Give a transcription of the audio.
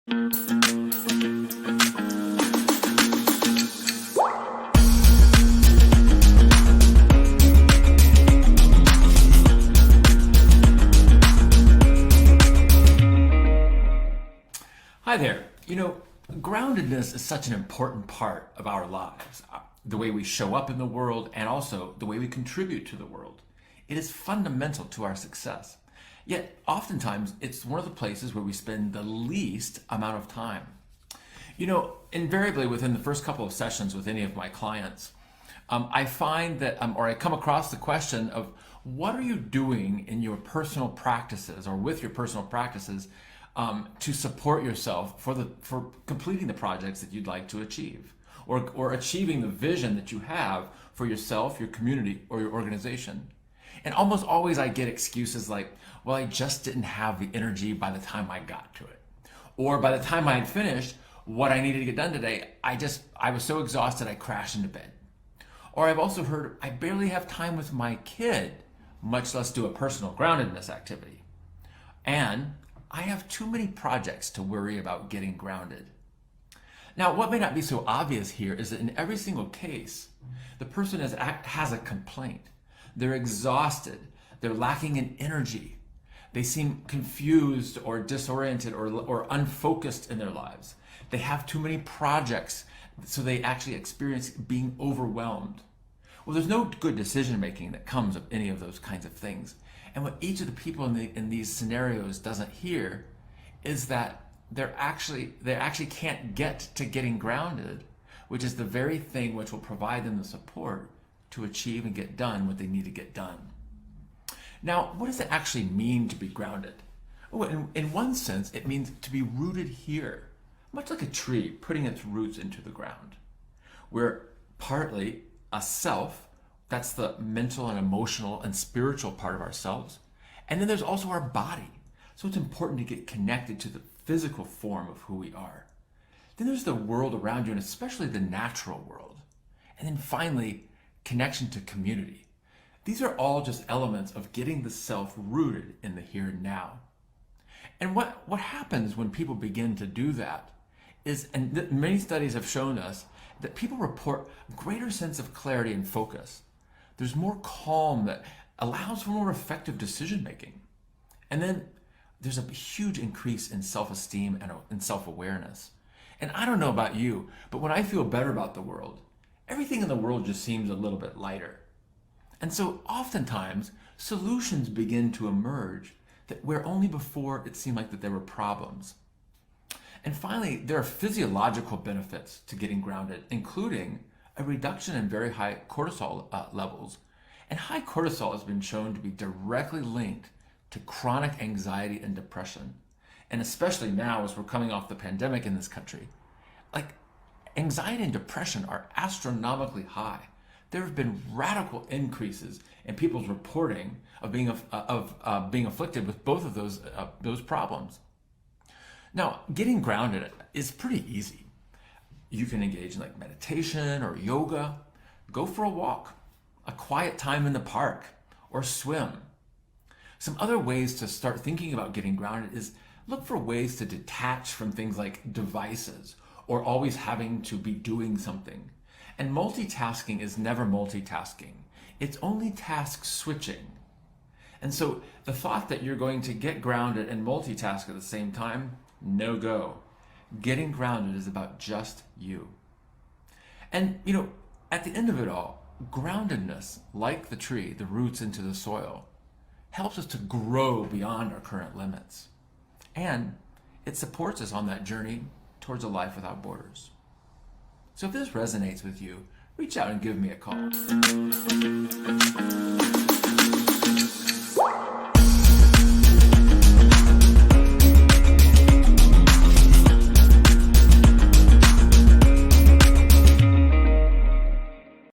Hi there. Groundedness is such an important part of our lives, the way we show up in the world and also the way we contribute to the world. It is fundamental to our success. Yet, oftentimes, it's one of the places where we spend the least amount of time. Invariably within the first couple of sessions with any of my clients, I find that, or I come across the question of what are you doing in your personal practices or with your personal practices to support yourself for completing the projects that you'd like to achieve, or achieving the vision that you have for yourself, your community, or your organization. And almost always I get excuses like, well, I just didn't have the energy by the time I got to it. Or by the time I had finished what I needed to get done today, I was so exhausted I crashed into bed. Or I've also heard, I barely have time with my kid, much less do a personal groundedness activity. And I have too many projects to worry about getting grounded. Now, what may not be so obvious here is that in every single case, the person has a complaint. They're exhausted. They're lacking in energy. They seem confused or disoriented or unfocused in their lives. They have too many projects, so they actually experience being overwhelmed. Well, there's no good decision making that comes of any of those kinds of things. And what each of the people in these scenarios doesn't hear is that they actually can't get to getting grounded, which is the very thing which will provide them the support to achieve and get done what they need to get done. Now, what does it actually mean to be grounded? Oh, in one sense, it means to be rooted here, much like a tree putting its roots into the ground. We're partly a self, that's the mental and emotional and spiritual part of ourselves. And then there's also our body. So it's important to get connected to the physical form of who we are. Then there's the world around you, and especially the natural world. And then finally, connection to community. These are all just elements of getting the self rooted in the here and now. And what happens when people begin to do that is, and many studies have shown us, that people report a greater sense of clarity and focus. There's more calm that allows for more effective decision making. And then there's a huge increase in self-esteem and self-awareness. And I don't know about you, but when I feel better about the world, everything in the world just seems a little bit lighter. And so oftentimes, solutions begin to emerge that where only before it seemed like that there were problems. And finally, there are physiological benefits to getting grounded, including a reduction in very high cortisol levels. And high cortisol has been shown to be directly linked to chronic anxiety and depression. And especially now as we're coming off the pandemic in this country, like anxiety and depression are astronomically high. There have been radical increases in people's reporting of being afflicted with both of those problems. Now, getting grounded is pretty easy. You can engage in like meditation or yoga, go for a walk, a quiet time in the park, or swim. Some other ways to start thinking about getting grounded is look for ways to detach from things like devices or always having to be doing something. And multitasking is never multitasking. It's only task switching. And so the thought that you're going to get grounded and multitask at the same time, no go. Getting grounded is about just you. And at the end of it all, groundedness, like the tree, the roots into the soil, helps us to grow beyond our current limits. And it supports us on that journey towards a life without borders. So if this resonates with you, reach out and give me a call.